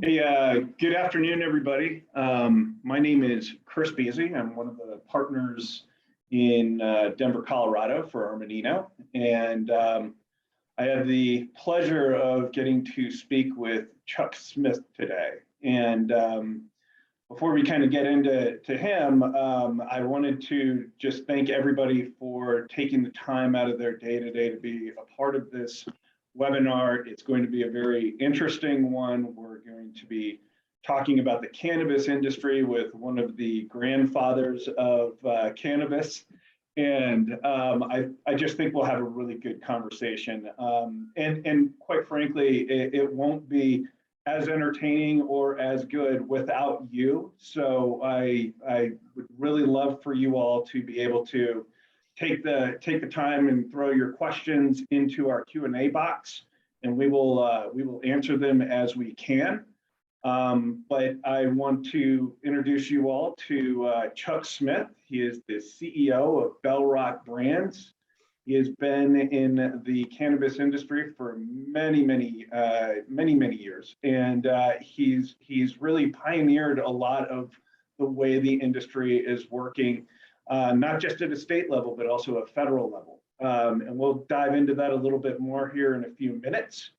Hey, good afternoon, everybody. My name is Chris Beasy. I'm one of the partners in Denver, Colorado for Armanino. And I have the pleasure of getting to speak with Chuck Smith today. And before we kind of get into him, I wanted to just thank everybody for taking the time out of their day to be a part of this webinar. It's going to be a very interesting one. We're going to be talking about the cannabis industry with one of the grandfathers of cannabis. And I just think we'll have a really good conversation. And quite frankly, it won't be as entertaining or as good without you. So I would really love for you all to be able to take the time and throw your questions into our Q&A box, and we will answer them as we can. But I want to introduce you all to Chuck Smith. He is the CEO of Bellrock Brands. He has been in the cannabis industry for many years, and he's really pioneered a lot of the way the industry is working. Not just at a state level, but also a federal level. And we'll dive into that a little bit more here in a few minutes.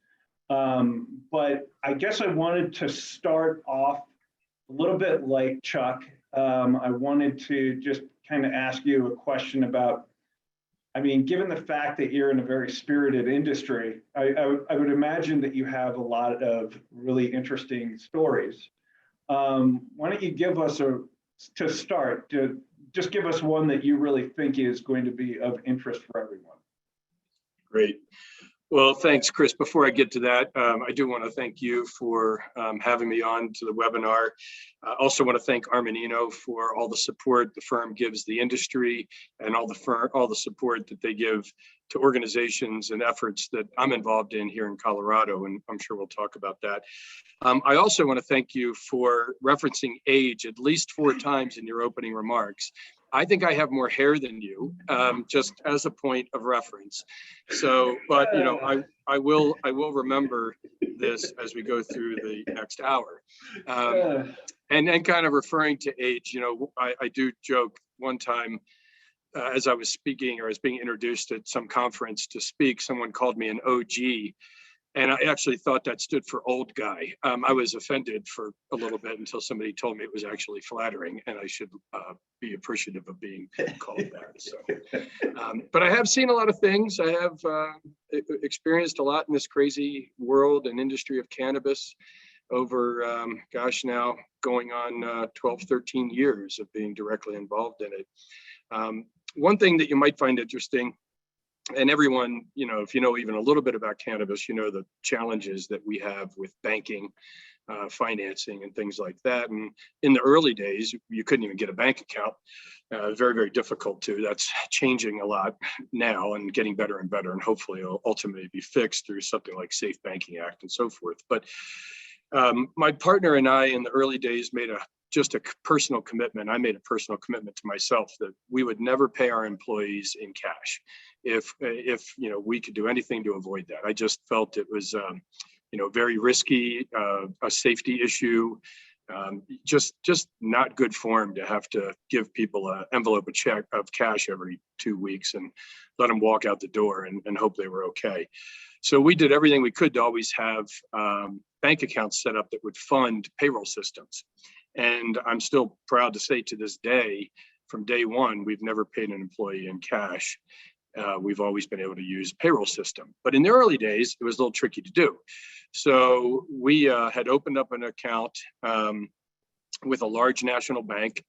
But I guess I wanted to start off a little bit like Chuck. I wanted to just kind of ask you a question about, I mean, given the fact that you're in a very spirited industry, I would imagine that you have a lot of really interesting stories. Why don't you give us to start, just give us one that you really think is going to be of interest for everyone. Great. Well, thanks, Chris. Before I get to that, I do want to thank you for having me on to the webinar. I also want to thank Armanino for all the support the firm gives the industry and all the support that they give to organizations and efforts that I'm involved in here in Colorado, and I'm sure we'll talk about that. I also want to thank you for referencing age at least 4 times in your opening remarks. I think I have more hair than you, just as a point of reference. So, but you know, I will remember this as we go through the next hour. And then kind of referring to age, you know, I do joke one time as I was speaking or as being introduced at some conference to speak, someone called me an OG. And I actually thought that stood for old guy. I was offended for a little bit until somebody told me it was actually flattering and I should be appreciative of being called that. So, but I have seen a lot of things. I have experienced a lot in this crazy world and industry of cannabis over, gosh, now going on 12, 13 years of being directly involved in it. One thing that you might find interesting, and everyone, you know, if you know even a little bit about cannabis, you know the challenges that we have with banking, financing, and things like that. And in the early days, you couldn't even get a bank account. Very, very difficult to. That's changing a lot now and getting better and better. And hopefully it'll ultimately be fixed through something like Safe Banking Act and so forth. But my partner and I in the early days made just a personal commitment. I made a personal commitment to myself that we would never pay our employees in cash if you know, we could do anything to avoid that. I just felt it was you know, very risky, a safety issue, just not good form to have to give people an envelope of cash every 2 weeks and let them walk out the door and hope they were okay. So we did everything we could to always have bank accounts set up that would fund payroll systems. And I'm still proud to say to this day, from day one, we've never paid an employee in cash. We've always been able to use payroll system. But in the early days, it was a little tricky to do. So we had opened up an account with a large national bank,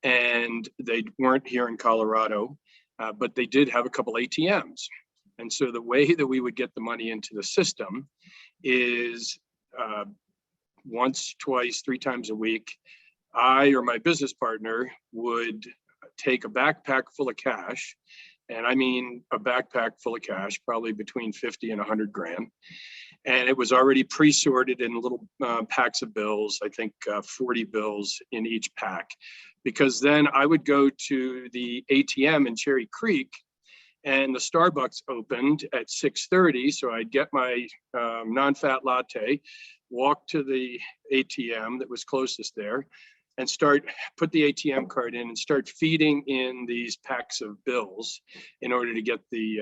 and they weren't here in Colorado, but they did have a couple ATMs. And so the way that we would get the money into the system is once, twice, 3 times a week, I or my business partner would take a backpack full of cash. And I mean, a backpack full of cash, probably between 50 and 100 grand. And it was already pre-sorted in little packs of bills, I think 40 bills in each pack. Because then I would go to the ATM in Cherry Creek and the Starbucks opened at 6:30. So I'd get my non-fat latte, walk to the ATM that was closest there, and put the ATM card in and start feeding in these packs of bills in order to get the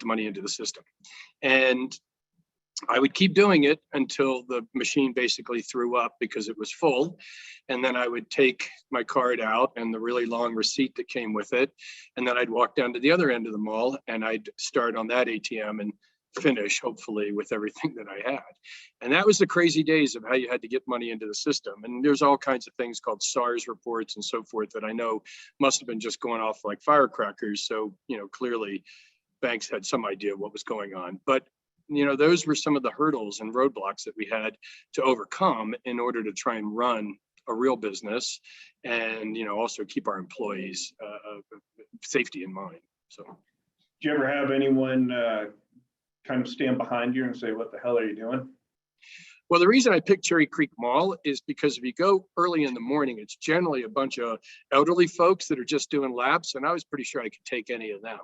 money into the system. And I would keep doing it until the machine basically threw up because it was full. And then I would take my card out and the really long receipt that came with it. And then I'd walk down to the other end of the mall and I'd start on that ATM and finish, hopefully, with everything that I had. And that was the crazy days of how you had to get money into the system. And there's all kinds of things called SARS reports and so forth that I know must have been just going off like firecrackers. So, clearly banks had some idea what was going on. But those were some of the hurdles and roadblocks that we had to overcome in order to try and run a real business and, also keep our employees' safety in mind. So, do you ever have anyone kind of stand behind you and say, what the hell are you doing? Well, the reason I picked Cherry Creek Mall is because if you go early in the morning, it's generally a bunch of elderly folks that are just doing laps, and I was pretty sure I could take any of them.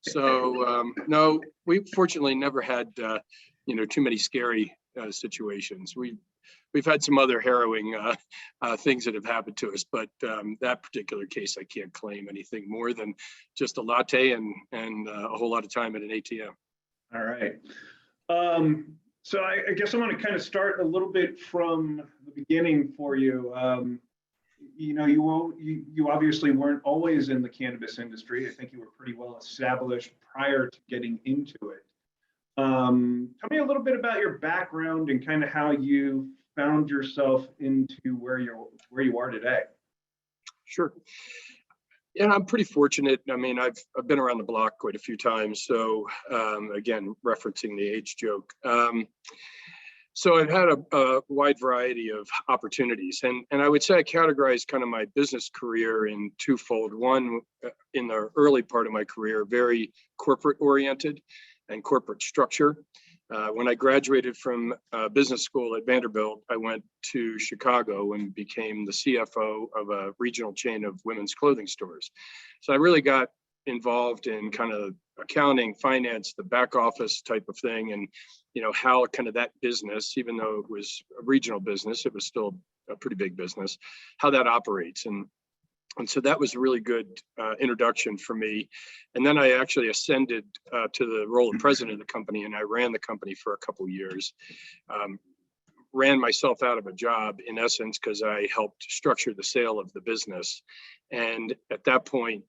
So no, we fortunately never had too many scary situations. We've had some other harrowing things that have happened to us, but that particular case, I can't claim anything more than just a latte and a whole lot of time at an ATM. All right. So I guess I want to kind of start a little bit from the beginning for you. You obviously weren't always in the cannabis industry. I think you were pretty well established prior to getting into it. Tell me a little bit about your background and kind of how you found yourself into where you are today. Sure. And I'm pretty fortunate. I mean, I've been around the block quite a few times. So again, referencing the age joke. So I've had a wide variety of opportunities. And I would say I categorize kind of my business career in twofold. One, in the early part of my career, very corporate oriented and corporate structure. When I graduated from business school at Vanderbilt, I went to Chicago and became the CFO of a regional chain of women's clothing stores. So I really got involved in kind of accounting, finance, the back office type of thing, and how kind of that business, even though it was a regional business, it was still a pretty big business, how that operates. And so that was a really good introduction for me. And then I actually ascended to the role of president of the company, and I ran the company for a couple of years. Ran myself out of a job, in essence, because I helped structure the sale of the business. And at that point,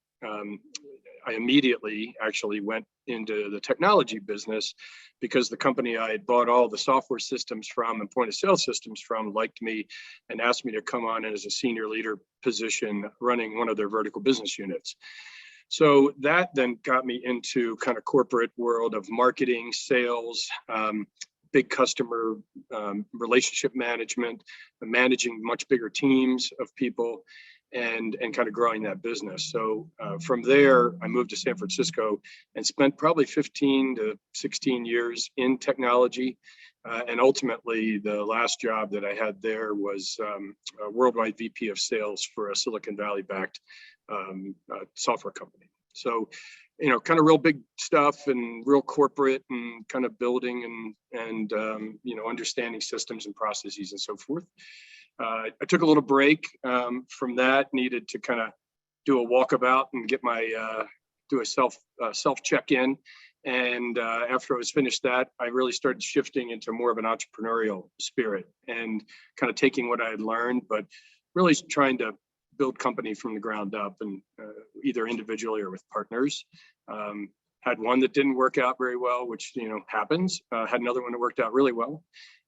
I immediately actually went into the technology business because the company I had bought all the software systems from and point of sale systems from liked me and asked me to come on as a senior leader position running one of their vertical business units. So that then got me into kind of corporate world of marketing, sales, big customer relationship management, managing much bigger teams of people, and kind of growing that business. So from there, I moved to San Francisco and spent probably 15 to 16 years in technology. And ultimately, the last job that I had there was a worldwide VP of sales for a Silicon Valley-backed software company. So, kind of real big stuff and real corporate and kind of building and understanding systems and processes and so forth. I took a little break from that, needed to kind of do a walkabout and get do a self check-in. And after I was finished that, I really started shifting into more of an entrepreneurial spirit and kind of taking what I had learned, but really trying to build company from the ground up, and either individually or with partners. Had one that didn't work out very well, which happens. Had another one that worked out really well.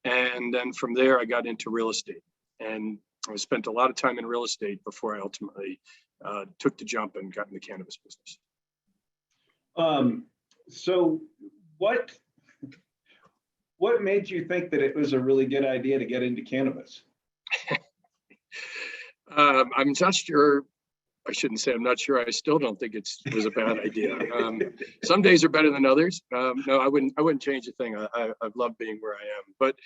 And then from there, I got into real estate. And I spent a lot of time in real estate before I ultimately took the jump and got in the cannabis business. So what made you think that it was a really good idea to get into cannabis? I'm not sure. I shouldn't say I'm not sure. I still don't think it was a bad idea. Some days are better than others. No, I wouldn't change a thing. I've loved being where I am. But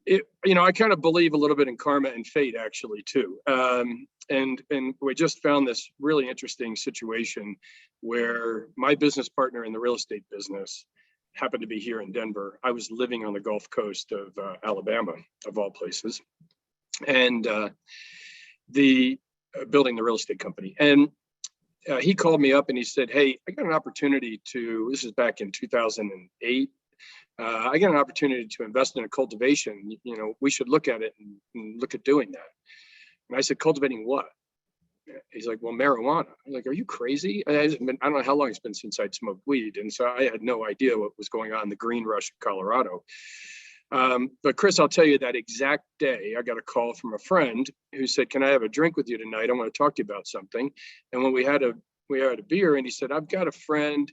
I kind of believe a little bit in karma and fate, actually, too. And we just found this really interesting situation where my business partner in the real estate business happened to be here in Denver. I was living on the Gulf Coast of Alabama, of all places, and the building the real estate company. And he called me up and he said, "Hey, I got an opportunity to," this is back in 2008, "I got an opportunity to invest in a cultivation. We should look at it and look at doing that." And I said, "Cultivating what?" He's like, "Well, marijuana." I'm like, "Are you crazy?" I don't know how long it's been since I'd smoked weed. And so I had no idea what was going on in the green rush of Colorado. But Chris, I'll tell you, that exact day, I got a call from a friend who said, "Can I have a drink with you tonight? I want to talk to you about something." And when we had a beer, and he said, "I've got a friend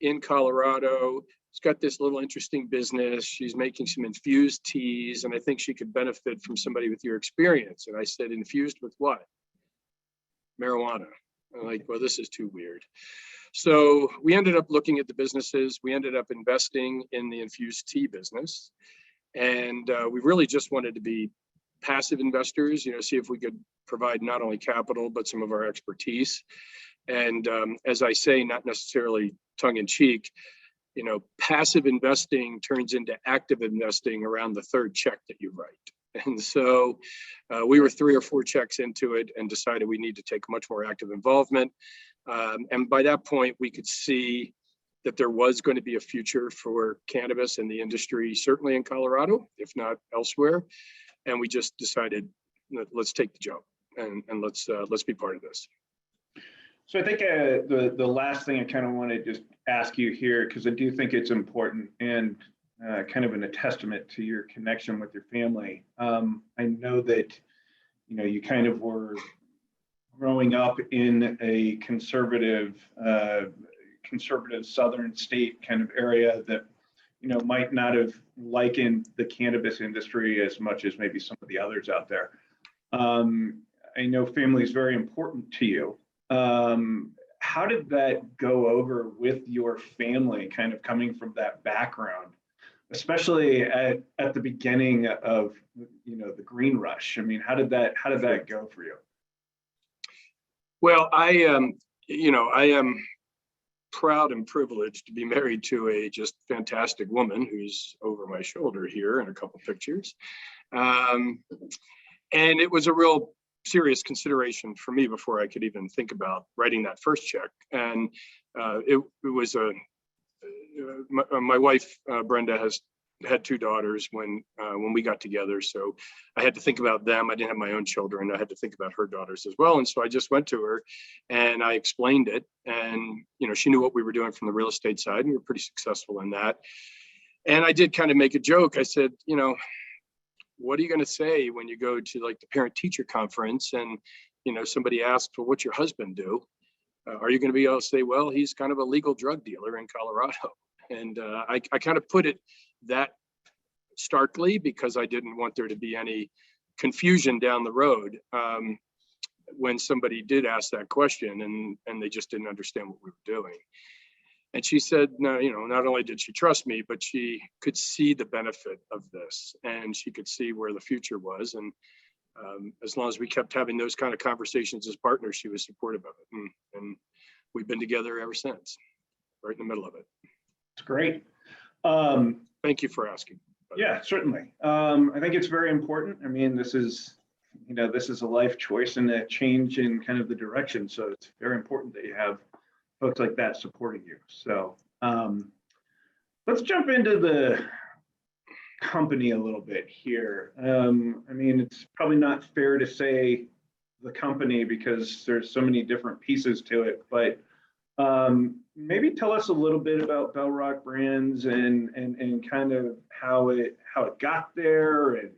in Colorado. She's got this little interesting business. She's making some infused teas, and I think she could benefit from somebody with your experience." And I said, "Infused with what?" "Marijuana." I'm like, "Well, this is too weird." So we ended up looking at the businesses. We ended up investing in the infused tea business. And we really just wanted to be passive investors, see if we could provide not only capital, but some of our expertise. And as I say, not necessarily tongue in cheek, passive investing turns into active investing around the third check that you write. And so we were 3 or 4 checks into it and decided we need to take much more active involvement. And by that point, we could see that there was going to be a future for cannabis in the industry, certainly in Colorado, if not elsewhere. And we just decided, let's take the jump and let's be part of this. So I think the last thing I kind of want to just ask you here, because I do think it's important and kind of a testament to your connection with your family. I know that, you kind of were growing up in a conservative southern state kind of area that, might not have likened the cannabis industry as much as maybe some of the others out there. I know family is very important to you. How did that go over with your family, kind of coming from that background, especially at the beginning of, the green rush? I mean, how did that go for you? Well, I am proud and privileged to be married to a just fantastic woman who's over my shoulder here in a couple pictures. And it was a real serious consideration for me before I could even think about writing that first check. And it was my wife, Brenda, has had 2 daughters when we got together. So I had to think about them. I didn't have my own children. I had to think about her daughters as well. And so I just went to her and I explained it. And, she knew what we were doing from the real estate side, and we were pretty successful in that. And I did kind of make a joke. I said, what are you going to say when you go to like the parent teacher conference and, somebody asks, "Well, what's your husband do?" Are you going to be able to say, "Well, he's kind of a legal drug dealer in Colorado"? And I kind of put it that starkly because I didn't want there to be any confusion down the road when somebody did ask that question and they just didn't understand what we were doing. And she said, no, not only did she trust me, but she could see the benefit of this and she could see where the future was. And as long as we kept having those kind of conversations as partners, she was supportive of it. And we've been together ever since, right in the middle of it. It's great. Thank you for asking. Yeah, certainly. I think it's very important. I mean, this is a life choice and a change in kind of the direction. So it's very important that you have folks like that supporting you. So let's jump into the company a little bit here. I mean, it's probably not fair to say the company because there's so many different pieces to it, but maybe tell us a little bit about Bellrock Brands and kind of how it got there, and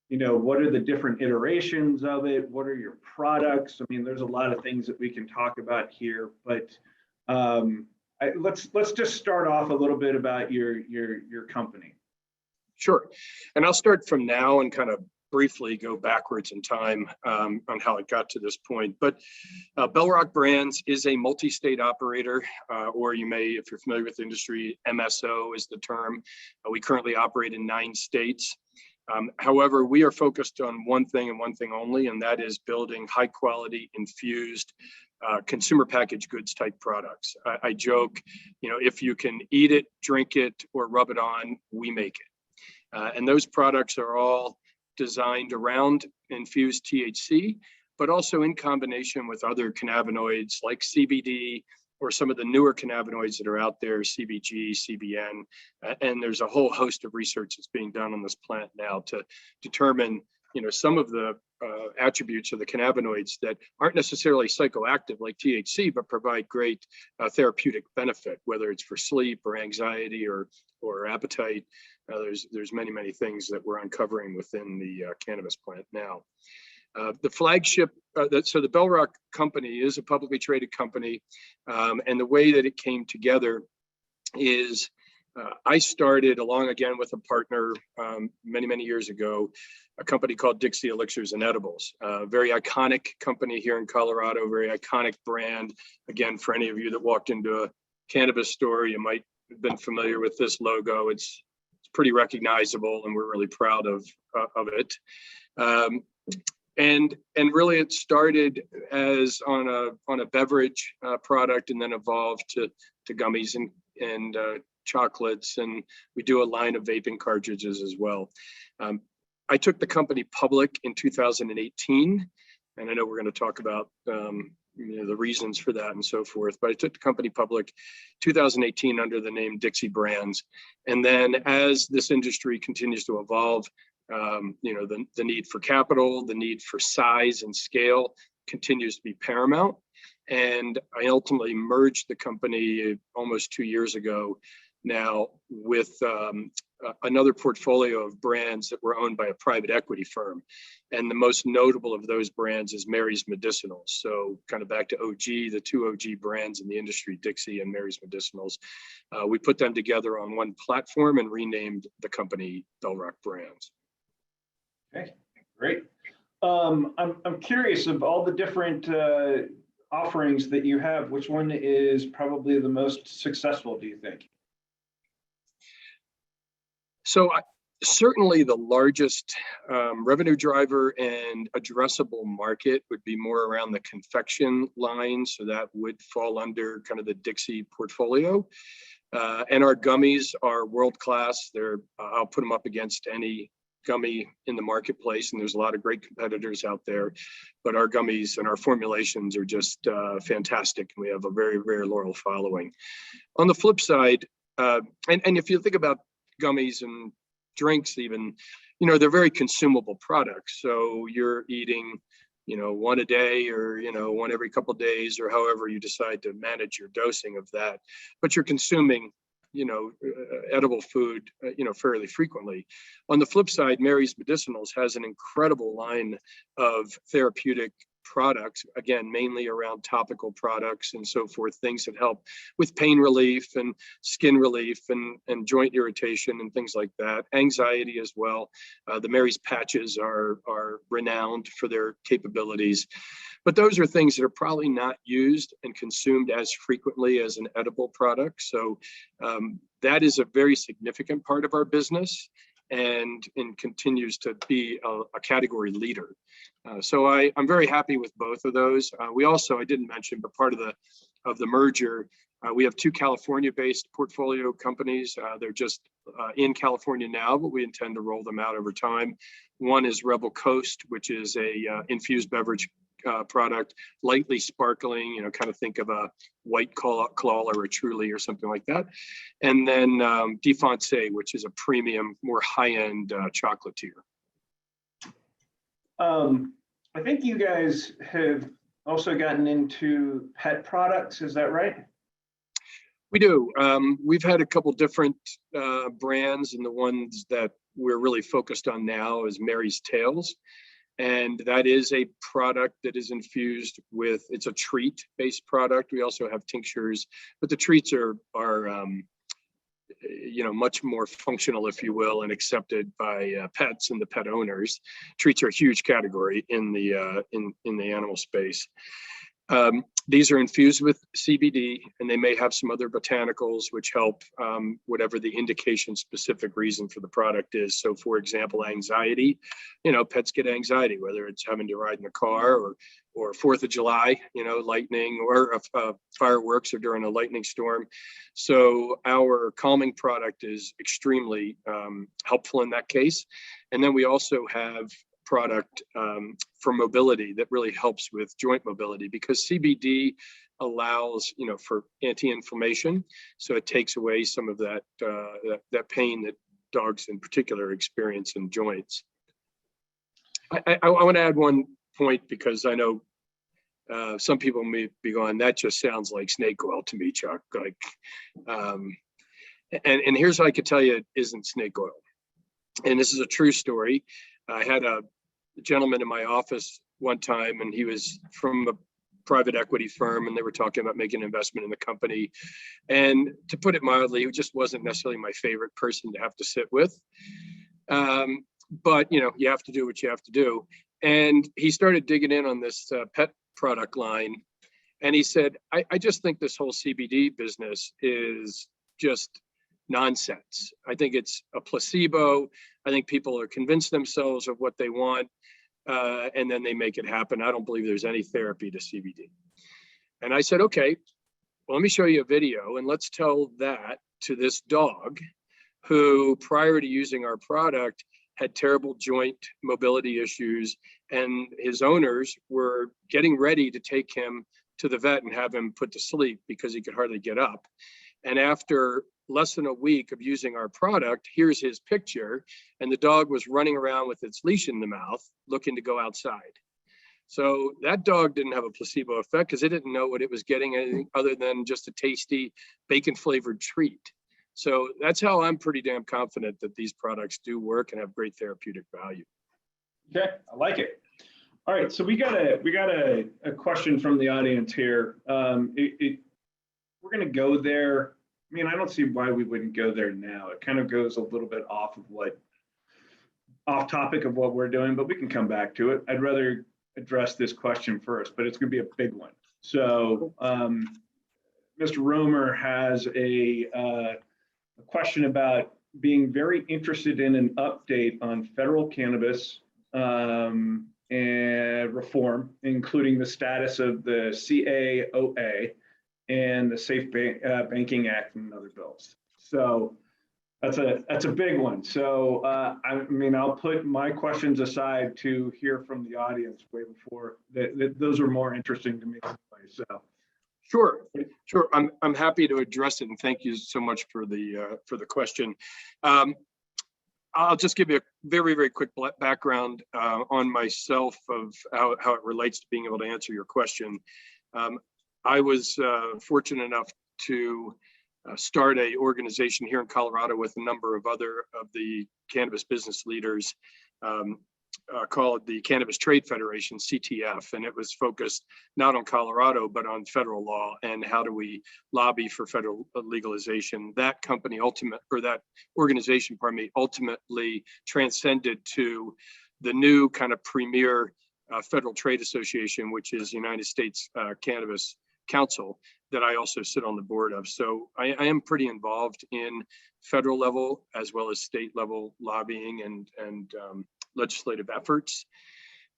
what are the different iterations of it? What are your products? I mean, there's a lot of things that we can talk about here, but let's just start off a little bit about your company. Sure, and I'll start from now and kind of briefly go backwards in time on how it got to this point. But Bellrock Brands is a multi-state operator, or you may, if you're familiar with the industry, MSO is the term. We currently operate in 9 states. However, we are focused on one thing and one thing only, and that is building high quality infused consumer packaged goods type products. I joke, if you can eat it, drink it, or rub it on, we make it. And those products are all designed around infused THC, but also in combination with other cannabinoids like CBD or some of the newer cannabinoids that are out there, CBG, CBN, and there's a whole host of research that's being done on this plant now to determine, some of the attributes of the cannabinoids that aren't necessarily psychoactive like THC, but provide great therapeutic benefit, whether it's for sleep or anxiety or appetite. There's many things that we're uncovering within the cannabis plant now. The flagship, so the Bellrock company is a publicly traded company, and the way that it came together is I started along again with a partner many years ago, a company called Dixie Elixirs and Edibles, a very iconic company here in Colorado, very iconic brand. Again, for any of you that walked into a cannabis store, you might have been familiar with this logo. It's pretty recognizable, and we're really proud of it. And really, it started as on a beverage product, and then evolved to gummies and chocolates, and we do a line of vaping cartridges as well. I took the company public in 2018, and I know we're going to talk about the reasons for that and so forth. But I took the company public 2018 under the name Dixie Brands, and then as this industry continues to evolve, the need for capital, the need for size and scale continues to be paramount. And I ultimately merged the company almost 2 years ago now with another portfolio of brands that were owned by a private equity firm. And the most notable of those brands is Mary's Medicinals. So kind of back to OG, the two OG brands in the industry, Dixie and Mary's Medicinals. We put them together on one platform and renamed the company Bellrock Brands. Okay, great. I'm curious, of all the different offerings that you have, which one is probably the most successful, do you think? So certainly the largest revenue driver and addressable market would be more around the confection line. So that would fall under kind of the Dixie portfolio. And our gummies are world-class. I'll put them up against any gummy in the marketplace, and there's a lot of great competitors out there, but our gummies and our formulations are just fantastic, and we have a very loyal following. On the flip side, and if you think about gummies and drinks even, they're very consumable products. So you're eating, one a day or, one every couple of days, or however you decide to manage your dosing of that, but you're consuming edible food, fairly frequently. On the flip side, Mary's Medicinals has an incredible line of therapeutic products, again, mainly around topical products and so forth, things that help with pain relief and skin relief and joint irritation and things like that, anxiety as well. The Mary's patches are renowned for their capabilities, but those are things that are probably not used and consumed as frequently as an edible product. So that is a very significant part of our business, and continues to be a category leader. So I'm very happy with both of those. We also, I didn't mention, but part of the merger, we have two California-based portfolio companies. They're just in California now, but we intend to roll them out over time. One is Rebel Coast, which is a infused beverage product, lightly sparkling, kind of think of a White Claw or a Truly or something like that. And then Defonce, which is a premium, more high-end chocolatier. I think you guys have also gotten into pet products, is that right? We do. We've had a couple different brands, and the ones that we're really focused on now is Mary's Tales. And that is a product that is infused with, it's a treat-based product. We also have tinctures, but the treats are much more functional, if you will, and accepted by pets and the pet owners. Treats are a huge category in the animal space. These are infused with CBD, and they may have some other botanicals which help whatever the indication specific reason for the product is. So for example, anxiety, pets get anxiety, whether it's having to ride in the car or 4th of July, lightning or fireworks or during a lightning storm. So our calming product is extremely helpful in that case. And then we also have product for mobility that really helps with joint mobility, because CBD allows, for anti-inflammation. So it takes away some of that pain that dogs in particular experience in joints. I want to add one point, because I know some people may be going, that just sounds like snake oil to me, Chuck. And here's how I could tell you it isn't snake oil. And this is a true story. I had a gentleman in my office one time, and he was from a private equity firm, and they were talking about making an investment in the company. And to put it mildly, he just wasn't necessarily my favorite person to have to sit with. But, you have to do what you have to do. And he started digging in on this pet product line. And he said, I just think this whole CBD business is just nonsense. I think it's a placebo. I think people are convinced themselves of what they want, and then they make it happen. I don't believe there's any therapy to CBD. And I said, okay, well, let me show you a video, and let's tell that to this dog who, prior to using our product, had terrible joint mobility issues, and his owners were getting ready to take him to the vet and have him put to sleep because he could hardly get up. And after less than a week of using our product, here's his picture, and the dog was running around with its leash in the mouth, looking to go outside. So that dog didn't have a placebo effect, because it didn't know what it was getting anything other than just a tasty bacon flavored treat. So that's how I'm pretty damn confident that these products do work and have great therapeutic value. Okay, I like it. All right, so we got a question from the audience here. We're going to go there. I mean, I don't see why we wouldn't go there now. It kind of goes a little bit off topic of what we're doing, but we can come back to it. I'd rather address this question first, but it's going to be a big one. So Mr. Romer has a question about being very interested in an update on federal cannabis and reform, including the status of the CAOA and the Safe Banking Act and other bills. So that's a big one. So I'll put my questions aside to hear from the audience way before those are more interesting to me anyway. So sure. I'm happy to address it, and thank you so much for the question. I'll just give you a very, very quick background on myself of how it relates to being able to answer your question. I was fortunate enough to start an organization here in Colorado with a number of other of the cannabis business leaders called the Cannabis Trade Federation, CTF, and it was focused not on Colorado, but on federal law and how do we lobby for federal legalization. That organization, ultimately transcended to the new kind of premier Federal Trade Association, which is United States Cannabis Council, that I also sit on the board of. So I am pretty involved in federal level as well as state level lobbying and legislative efforts.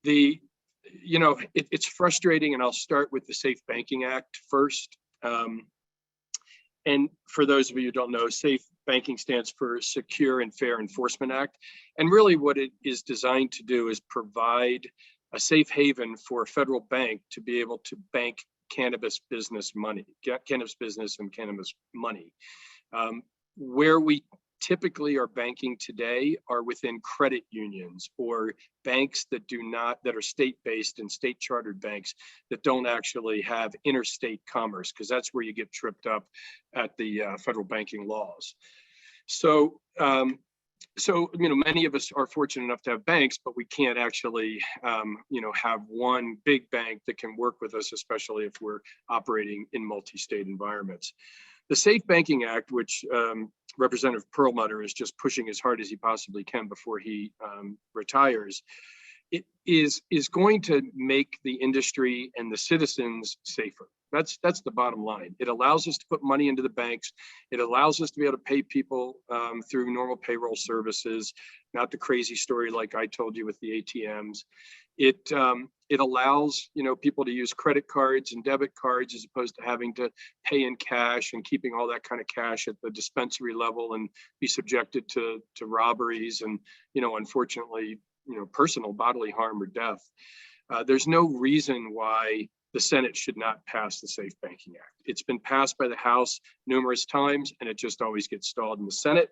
It's frustrating, and I'll start with the Safe Banking Act first. And for those of you who don't know, Safe Banking stands for Secure and Fair Enforcement Act. And really what it is designed to do is provide a safe haven for a federal bank to be able to bank cannabis business money, cannabis business and cannabis money. Where we typically are banking today are within credit unions or banks that are state-based and state-chartered banks that don't actually have interstate commerce, because that's where you get tripped up at the federal banking laws. So many of us are fortunate enough to have banks, but we can't actually, have one big bank that can work with us, especially if we're operating in multi-state environments. The Safe Banking Act, which Representative Perlmutter is just pushing as hard as he possibly can before he retires, it is going to make the industry and the citizens safer. That's the bottom line. It allows us to put money into the banks. It allows us to be able to pay people through normal payroll services, not the crazy story like I told you with the ATMs. It allows, you know, people to use credit cards and debit cards as opposed to having to pay in cash and keeping all that kind of cash at the dispensary level and be subjected to robberies and, you know, unfortunately, you know, personal bodily harm or death. There's no reason why the Senate should not pass the Safe Banking Act. It's been passed by the House numerous times, and it just always gets stalled in the Senate.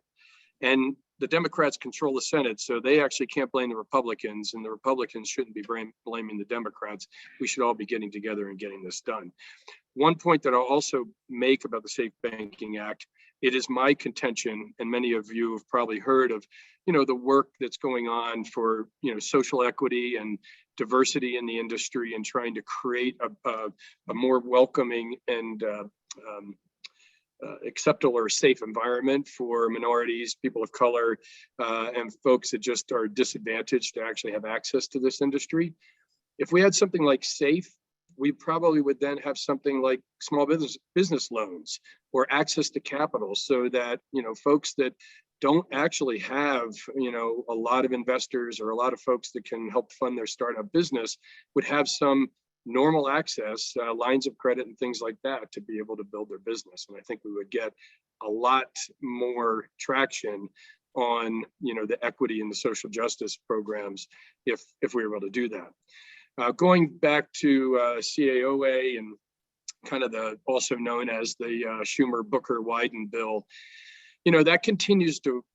And the Democrats control the Senate, so they actually can't blame the Republicans, and the Republicans shouldn't be blaming the Democrats. We should all be getting together and getting this done. One point that I'll also make about the Safe Banking Act, it is my contention, and many of you have probably heard of, you know, the work that's going on for, you know, social equity and diversity in the industry and trying to create a more welcoming and acceptable or safe environment for minorities, people of color, and folks that just are disadvantaged to actually have access to this industry. If we had something like SAFE, we probably would then have something like small business loans or access to capital, so that, you know, folks that don't actually have, you know, a lot of investors or a lot of folks that can help fund their startup business would have some normal access, lines of credit and things like that to be able to build their business. And I think we would get a lot more traction on, you know, the equity and the social justice programs if we were able to do that. Going back to CAOA and kind of the also known as the Schumer-Booker-Wyden bill, you know, that continues to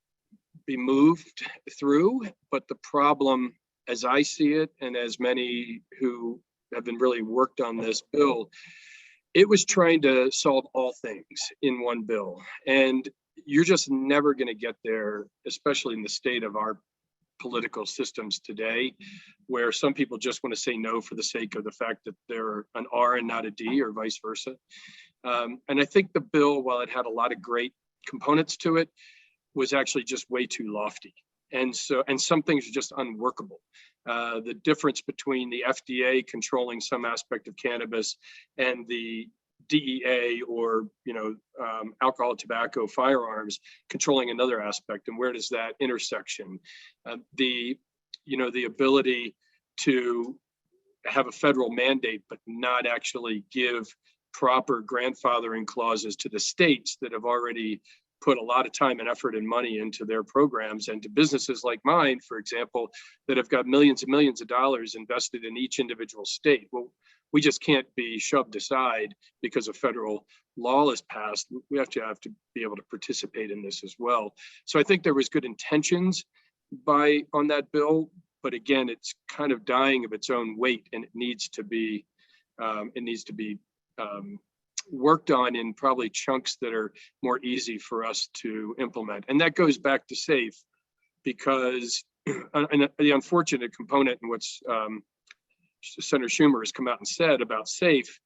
be moved through, but the problem, as I see it, and as many who have been really worked on this bill, it was trying to solve all things in one bill. And you're just never going to get there, especially in the state of our political systems today, where some people just want to say no for the sake of the fact that they're an R and not a D, or vice versa. And I think the bill, while it had a lot of great components to it, was actually just way too lofty. And some things are just unworkable. The difference between the FDA controlling some aspect of cannabis and the DEA, or, you know, alcohol, tobacco, firearms controlling another aspect, and where does that intersection? The ability to have a federal mandate but not actually give proper grandfathering clauses to the states that have already put a lot of time and effort and money into their programs, and to businesses like mine, for example, that have got millions and millions of dollars invested in each individual state. Well, we just can't be shoved aside because a federal law is passed. We have to be able to participate in this as well. So I think there was good intentions on that bill, but again, it's kind of dying of its own weight, and it needs to be worked on in probably chunks that are more easy for us to implement. And that goes back to SAFE, because the unfortunate component in what's Senator Schumer has come out and said about SAFE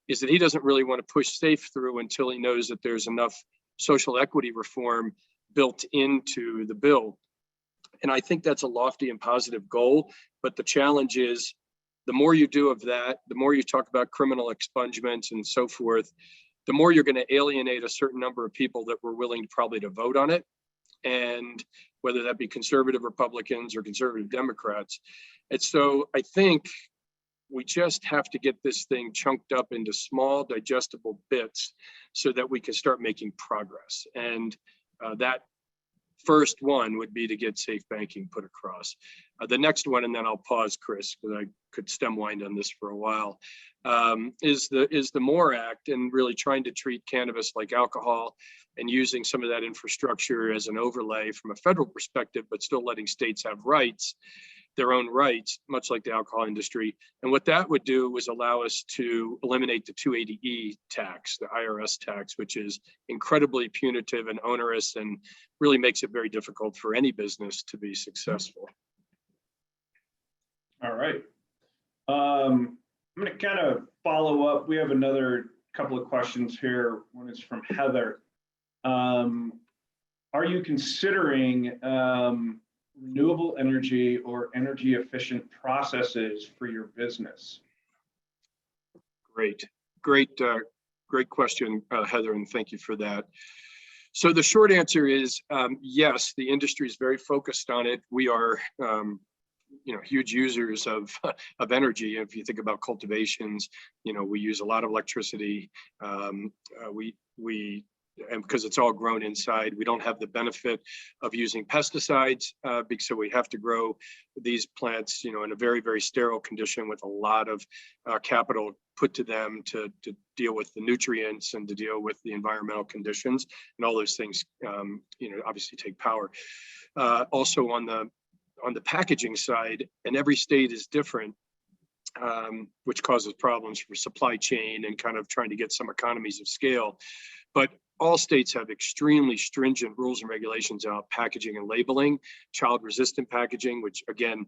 is that he doesn't really want to push SAFE through until he knows that there's enough social equity reform built into the bill. And I think that's a lofty and positive goal, but the challenge is, the more you do of that, the more you talk about criminal expungements and so forth, the more you're going to alienate a certain number of people that were willing probably to vote on it, and whether that be conservative Republicans or conservative Democrats. And so I think we just have to get this thing chunked up into small, digestible bits so that we can start making progress. And that first one would be to get safe banking put across. The next one, and then I'll pause, Chris, because I could stem wind on this for a while, is the MORE Act, and really trying to treat cannabis like alcohol and using some of that infrastructure as an overlay from a federal perspective, but still letting states have rights, their own rights, much like the alcohol industry. And what that would do was allow us to eliminate the 280E tax, the IRS tax, which is incredibly punitive and onerous and really makes it very difficult for any business to be successful. All right. I'm going to kind of follow up. We have another couple of questions here. One is from Heather. Are you considering renewable energy or energy efficient processes for your business? Great great, great question, Heather, and thank you for that. So the short answer is yes, the industry is very focused on it. We are, huge users of energy. If you think about cultivations, we use a lot of electricity. And because it's all grown inside, we don't have the benefit of using pesticides, because so we have to grow these plants, in a very, very sterile condition with a lot of capital put to them to deal with the nutrients and to deal with the environmental conditions, and all those things, obviously take power. Also on the packaging side, and every state is different, which causes problems for supply chain and kind of trying to get some economies of scale. But all states have extremely stringent rules and regulations about packaging and labeling, child-resistant packaging, which again,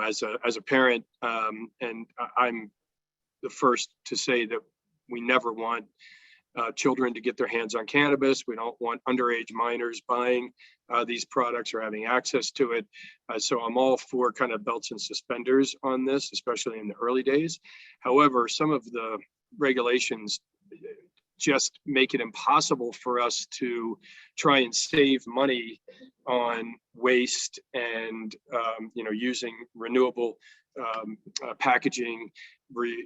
as a parent, and I'm the first to say that we never want children to get their hands on cannabis. We don't want underage minors buying these products or having access to it. So I'm all for kind of belts and suspenders on this, especially in the early days. However, some of the regulations just make it impossible for us to try and save money on waste and using renewable packaging,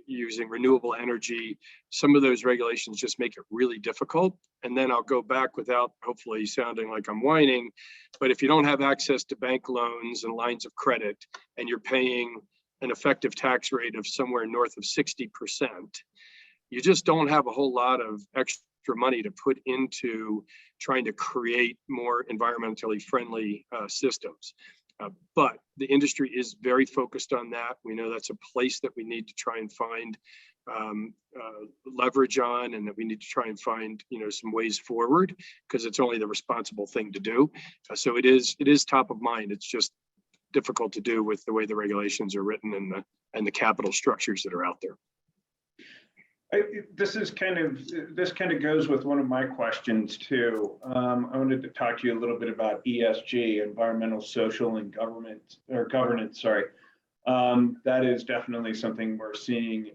using renewable energy. Some of those regulations just make it really difficult. And then I'll go back without hopefully sounding like I'm whining, but if you don't have access to bank loans and lines of credit, and you're paying an effective tax rate of somewhere north of 60%, you just don't have a whole lot of extra money to put into trying to create more environmentally friendly systems. But the industry is very focused on that. We know that's a place that we need to try and find leverage on, and that we need to try and find some ways forward, because it's only the responsible thing to do. So it is top of mind. It's just difficult to do with the way the regulations are written and the capital structures that are out there. This kind of goes with one of my questions too. I wanted to talk to you a little bit about ESG, environmental, social, and governance. Sorry, that is definitely something we're seeing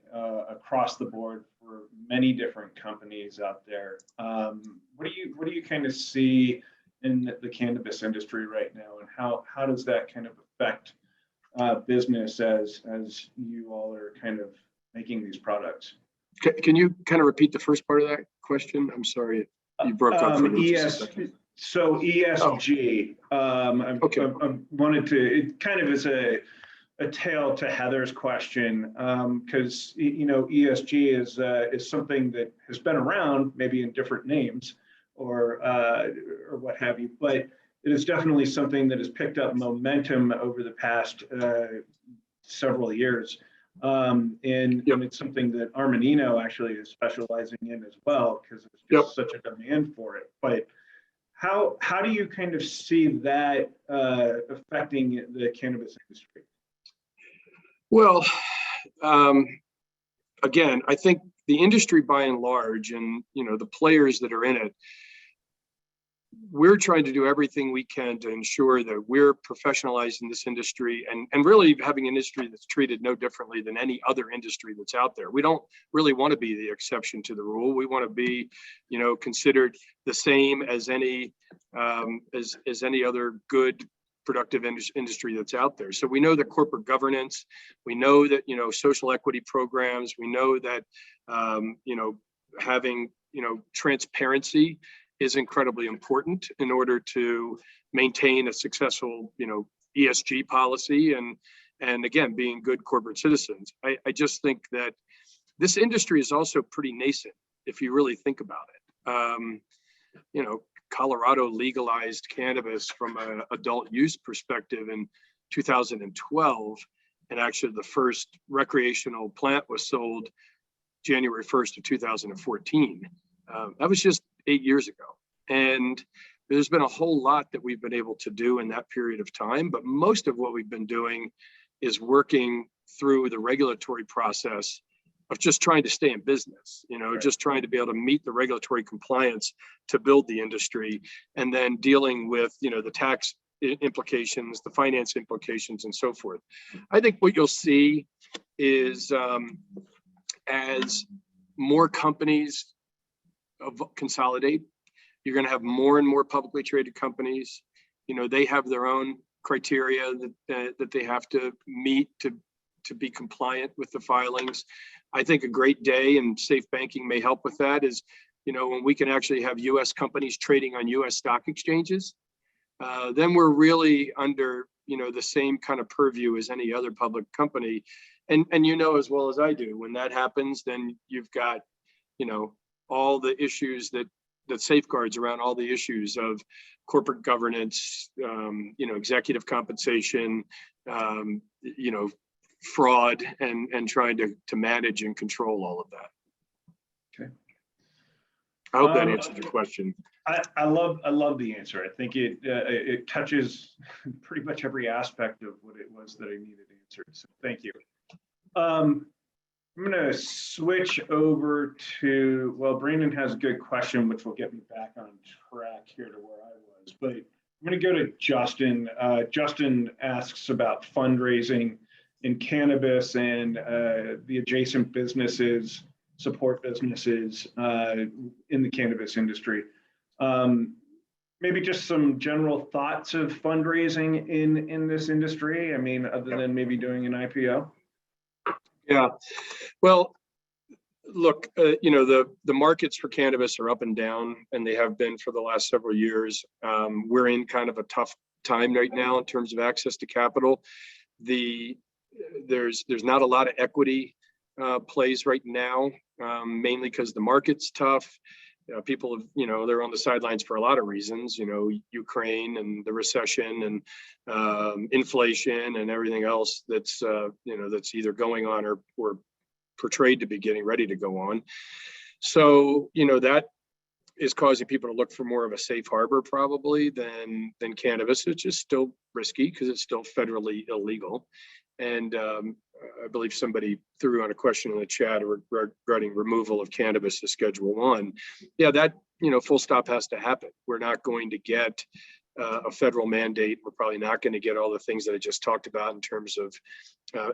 across the board for many different companies out there. What do you kind of see in the cannabis industry right now, and how does that kind of affect business as you all are kind of making these products? Can you kind of repeat the first part of that question? I'm sorry, you broke up for me. So ESG. Okay. I wanted to. It kind of is a tail to Heather's question, because ESG is something that has been around, maybe in different names or what have you, but it is definitely something that has picked up momentum over the past several years. And it's something that Armanino actually is specializing in as well, because there's just such a demand for it. But how do you kind of see that affecting the cannabis industry? Well, again, I think the industry by and large, and the players that are in it, we're trying to do everything we can to ensure that we're professionalizing this industry and really having an industry that's treated no differently than any other industry that's out there. We don't really want to be the exception to the rule. We want to be, considered the same as any as any other good productive industry that's out there. So we know that corporate governance, we know that social equity programs, we know that having transparency is incredibly important in order to maintain a successful, ESG policy and again, being good corporate citizens. I just think that this industry is also pretty nascent, if you really think about it. Colorado legalized cannabis from an adult use perspective in 2012, and actually the first recreational plant was sold January 1st of 2014. That was just 8 years ago. And there's been a whole lot that we've been able to do in that period of time, but most of what we've been doing is working through the regulatory process of just trying to stay in business, right. Just trying to be able to meet the regulatory compliance to build the industry, and then dealing with, the tax implications, the finance implications, and so forth. I think what you'll see is as more companies consolidate. You're going to have more and more publicly traded companies. They have their own criteria that they have to meet to be compliant with the filings. I think a great day, and safe banking may help with that, is when we can actually have U.S. companies trading on U.S. stock exchanges. Then we're really under the same kind of purview as any other public company. And as well as I do, when that happens, then you've got all the issues that safeguards around all the issues of corporate governance, executive compensation, fraud, and trying to manage and control all of that. Okay. I hope that answers your question. I love the answer. I think it touches pretty much every aspect of what it was that I needed answered. So thank you. I'm going to switch over to, well, Brandon has a good question, which will get me back on track here to where I was. But I'm going to go to Justin. Justin asks about fundraising in cannabis and the adjacent businesses, support businesses in the cannabis industry. Maybe just some general thoughts of fundraising in this industry. I mean, other than maybe doing an IPO. Yeah, well, look, the markets for cannabis are up and down, and they have been for the last several years. We're in kind of a tough time right now in terms of access to capital. There's not a lot of equity plays right now, mainly because the market's tough. People have, they're on the sidelines for a lot of reasons, Ukraine and the recession and inflation and everything else that's either going on or portrayed to be getting ready to go on. So, that is causing people to look for more of a safe harbor probably than cannabis, which is still risky because it's still federally illegal. And I believe somebody threw on a question in the chat regarding removal of cannabis to Schedule 1. Yeah, that, full stop has to happen. We're not going to get a federal mandate. We're probably not going to get all the things that I just talked about in terms of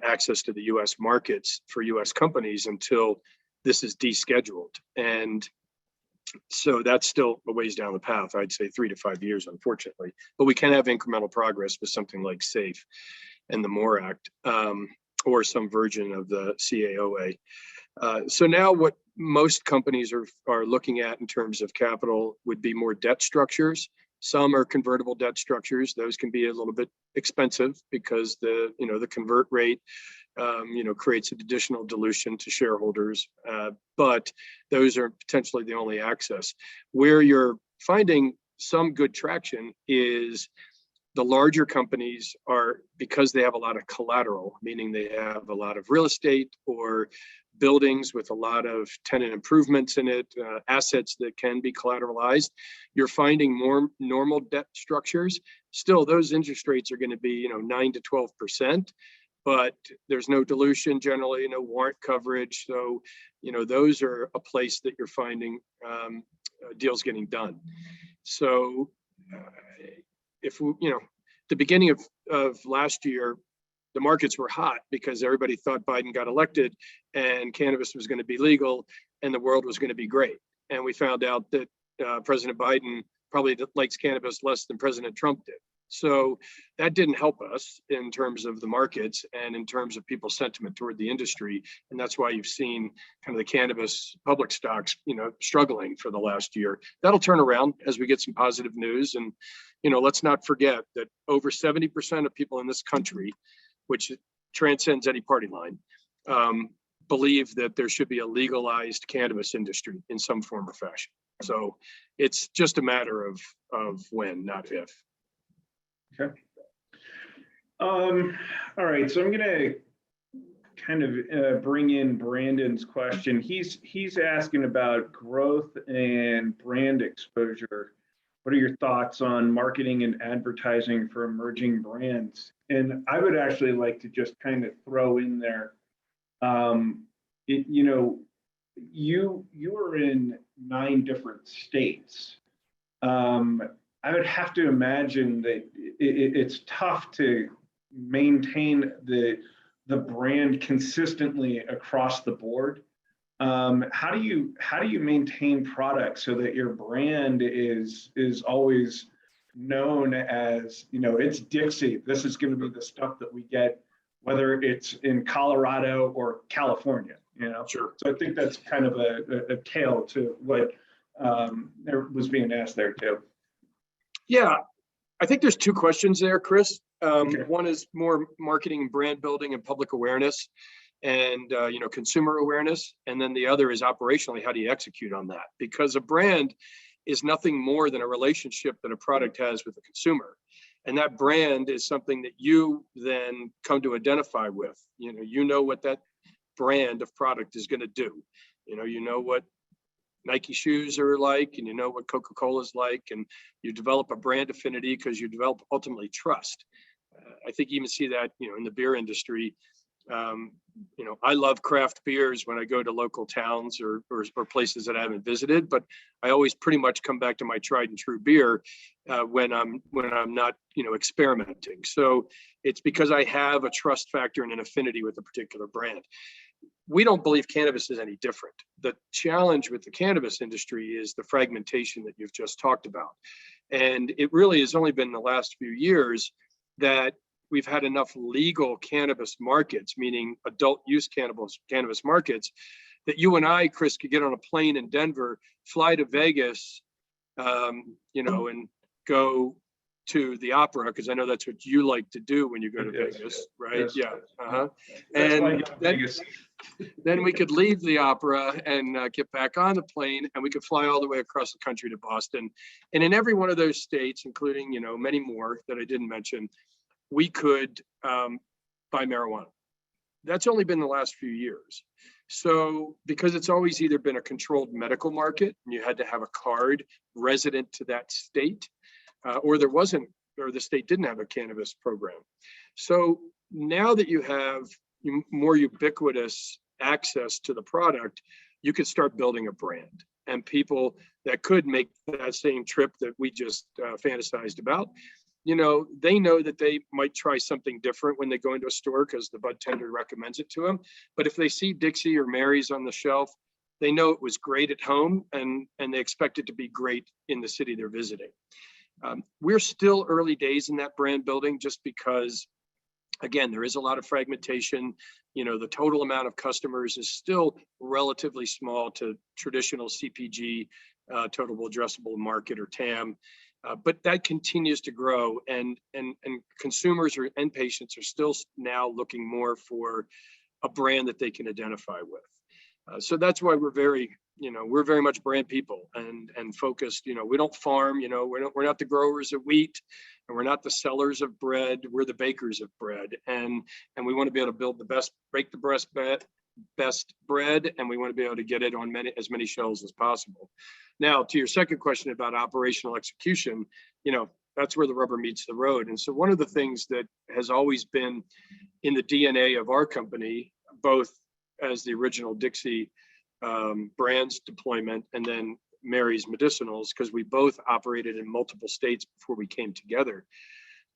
access to the U.S. markets for U.S. companies until this is descheduled. And so that's still a ways down the path. I'd say 3 to 5 years, unfortunately. But we can have incremental progress with something like SAFE and the MORE Act, or some version of the CAOA. So now what most companies are looking at in terms of capital would be more debt structures. Some are convertible debt structures. Those can be a little bit expensive because the convert rate creates an additional dilution to shareholders. But those are potentially the only access. Where you're finding some good traction is the larger companies are, because they have a lot of collateral, meaning they have a lot of real estate or buildings with a lot of tenant improvements in it, assets that can be collateralized. You're finding more normal debt structures. Still, those interest rates are going to be 9 to 12%, but there's no dilution generally, no warrant coverage. So those are a place that you're finding deals getting done. So if we, the beginning of last year, the markets were hot because everybody thought Biden got elected and cannabis was going to be legal and the world was going to be great. And we found out that President Biden probably likes cannabis less than President Trump did. So that didn't help us in terms of the markets and in terms of people's sentiment toward the industry. And that's why you've seen kind of the cannabis public stocks, struggling for the last year. That'll turn around as we get some positive news. And, let's not forget that over 70% of people in this country, which transcends any party line, believe that there should be a legalized cannabis industry in some form or fashion. So it's just a matter of when, not if. Okay. All right. So I'm going to kind of bring in Brandon's question. He's asking about growth and brand exposure. What are your thoughts on marketing and advertising for emerging brands? And I would actually like to just kind of throw in there, you are in 9 different states. I would have to imagine that it's tough to maintain the brand consistently across the board. how do you maintain products so that your brand is always known as, it's Dixie. This is going to be the stuff that we get, whether it's in Colorado or California. Sure. So I think that's kind of a tale to what there was being asked there too. Yeah, I think there's two questions there, Chris. Okay. One is more marketing and brand building and public awareness and consumer awareness. And then the other is operationally, how do you execute on that? Because a brand is nothing more than a relationship that a product has with the consumer. And that brand is something that you then come to identify with. You know what that brand of product is going to do. You know what Nike shoes are like, and you know what Coca-Cola is like, and you develop a brand affinity because you develop ultimately trust. I think you even see that, in the beer industry. I love craft beers when I go to local towns or places that I haven't visited, but I always pretty much come back to my tried and true beer when I'm not, experimenting. So it's because I have a trust factor and an affinity with a particular brand. We don't believe cannabis is any different. The challenge with the cannabis industry is the fragmentation that you've just talked about. And it really has only been the last few years that we've had enough legal cannabis markets, meaning adult use cannabis markets, that you and I, Chris, could get on a plane in Denver, fly to Vegas, and go to the opera, because I know that's what you like to do when you go to Vegas, right? Yes. Yeah. Uh-huh. And then we could leave the opera and get back on the plane, and we could fly all the way across the country to Boston. And in every one of those states, including, many more that I didn't mention, we could buy marijuana. That's only been the last few years. So because it's always either been a controlled medical market, and you had to have a card resident to that state, or the state didn't have a cannabis program. So now that you have more ubiquitous access to the product, you could start building a brand. And people that could make that same trip that we just fantasized about, they know that they might try something different when they go into a store because the bud tender recommends it to them. But if they see Dixie or Mary's on the shelf, they know it was great at home, and they expect it to be great in the city they're visiting. We're still early days in that brand building, just because, again, there is a lot of fragmentation. The total amount of customers is still relatively small to traditional CPG, total addressable market, or TAM. But that continues to grow, and consumers and patients are still now looking more for a brand that they can identify with. So that's why we're very much brand people and focused. We don't farm. We're not the growers of wheat, and we're not the sellers of bread. We're the bakers of bread, and we want to be able to break the best bread, and we want to be able to get it on as many shelves as possible. Now, to your second question about operational execution, that's where the rubber meets the road. And so one of the things that has always been in the DNA of our company, both as the original Dixie brands deployment and then Mary's Medicinals, because we both operated in multiple states before we came together,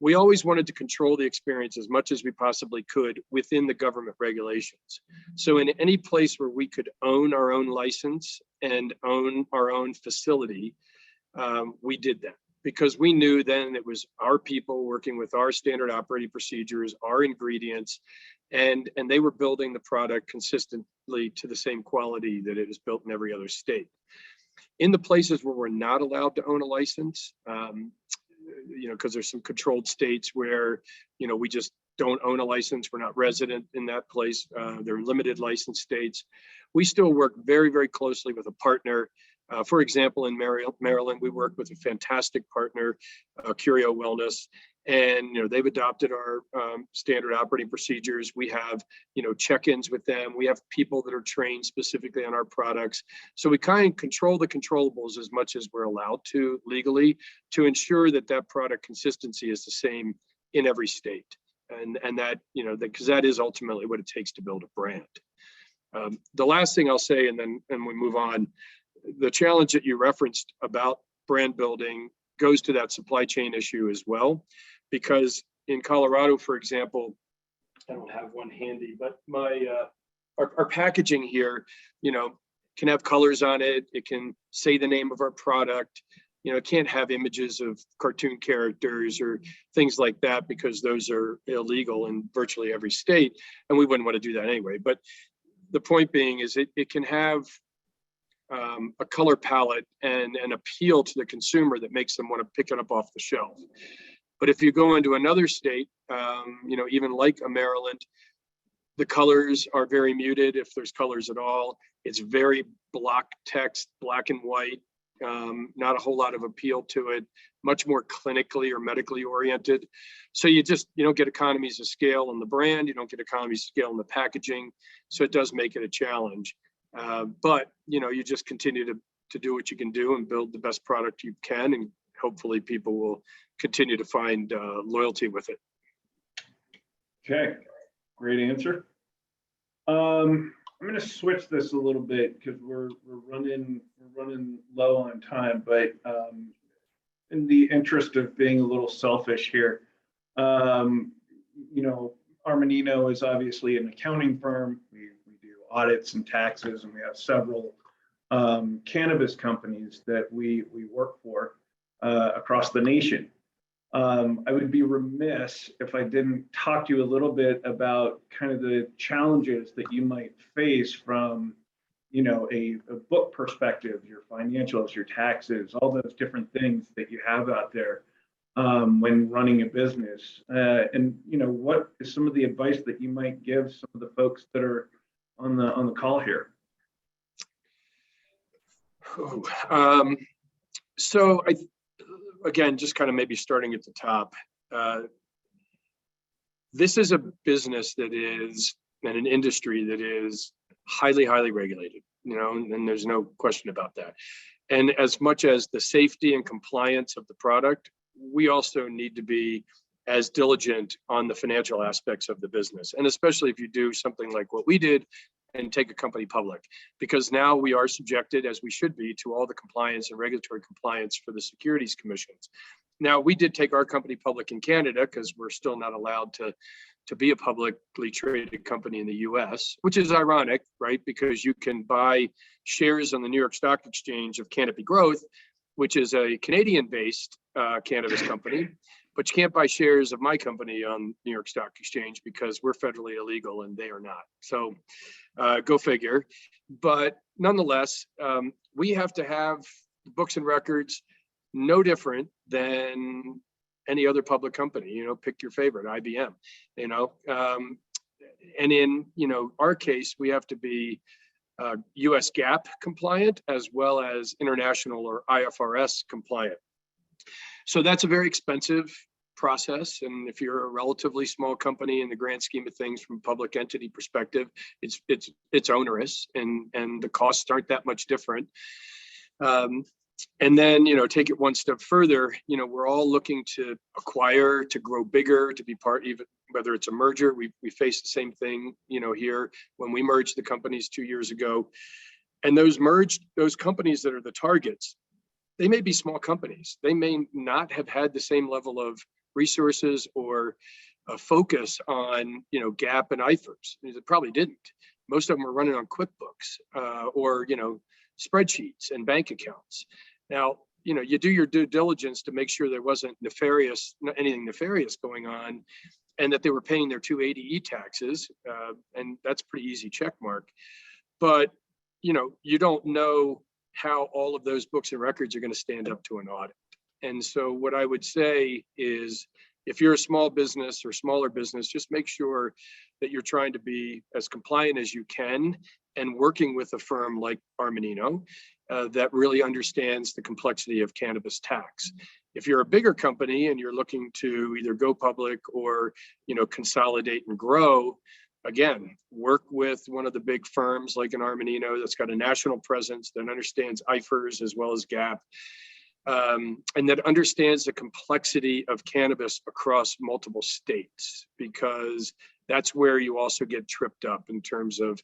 we always wanted to control the experience as much as we possibly could within the government regulations. So in any place where we could own our own license and own our own facility, we did that, because we knew then it was our people working with our standard operating procedures, our ingredients, and they were building the product consistently to the same quality that it is built in every other state. In the places where we're not allowed to own a license, because there's some controlled states where, we just don't own a license. We're not resident in that place. They're limited license states. We still work very, very closely with a partner. For example, in Maryland, we work with a fantastic partner, Curio Wellness, and they've adopted our standard operating procedures. We have check-ins with them. We have people that are trained specifically on our products. So we kind of control the controllables as much as we're allowed to legally, to ensure that product consistency is the same in every state, and that because that is ultimately what it takes to build a brand. The last thing I'll say, and we move on, the challenge that you referenced about brand building goes to that supply chain issue as well. Because in Colorado, for example, I don't have one handy, but my our packaging here, can have colors on it. It can say the name of our product. It can't have images of cartoon characters or things like that because those are illegal in virtually every state, and we wouldn't want to do that anyway. But the point being is it can have a color palette and an appeal to the consumer that makes them want to pick it up off the shelf. But if you go into another state, even like a Maryland, the colors are very muted, if there's colors at all. It's very block text, black and white, not a whole lot of appeal to it, much more clinically or medically oriented. So you don't get economies of scale in the brand, you don't get economies of scale in the packaging. So it does make it a challenge. But you just continue to do what you can do and build the best product you can, and hopefully people will continue to find loyalty with it. Okay, great answer. I'm going to switch this a little bit because we're running low on time, but in the interest of being a little selfish here, Armanino is obviously an accounting firm. We do audits and taxes, and we have several cannabis companies that we work for across the nation. I would be remiss if I didn't talk to you a little bit about kind of the challenges that you might face from, a book perspective, your financials, your taxes, all those different things that you have out there when running a business. And what is some of the advice that you might give some of the folks that are on the call here? So again, just kind of maybe starting at the top, this is a business that is, and an industry that is highly, highly regulated, and there's no question about that. And as much as the safety and compliance of the product, we also need to be as diligent on the financial aspects of the business. And especially if you do something like what we did and take a company public, because now we are subjected, as we should be, to all the compliance and regulatory compliance for the securities commissions. Now, we did take our company public in Canada because we're still not allowed to be a publicly traded company in the US, which is ironic, right? Because you can buy shares on the New York Stock Exchange of Canopy Growth, which is a Canadian-based cannabis company, but you can't buy shares of my company on New York Stock Exchange because we're federally illegal and they are not. So go figure. But nonetheless, we have to have books and records no different than any other public company. Pick your favorite, IBM. And in our case, we have to be US GAAP compliant as well as international or IFRS compliant. So that's a very expensive process. And if you're a relatively small company in the grand scheme of things from a public entity perspective, it's onerous and the costs aren't that much different. And then, take it one step further, we're all looking to acquire, to grow bigger, to be part, even whether it's a merger. We face the same thing, here when we merged the companies 2 years ago. And those companies that are the targets, they may be small companies. They may not have had the same level of resources or a focus on, GAAP and IFRS. It probably didn't. Most of them were running on QuickBooks or, spreadsheets and bank accounts. Now, you do your due diligence to make sure there wasn't anything nefarious going on, and that they were paying their 280E taxes, and that's pretty easy check mark. But you don't know how all of those books and records are going to stand up to an audit. And so what I would say is, if you're a small business or smaller business, just make sure that you're trying to be as compliant as you can and working with a firm like Armanino that really understands the complexity of cannabis tax. If you're a bigger company and you're looking to either go public or, consolidate and grow, again, work with one of the big firms like an Armanino that's got a national presence, that understands IFRS as well as GAAP, and that understands the complexity of cannabis across multiple states, because that's where you also get tripped up in terms of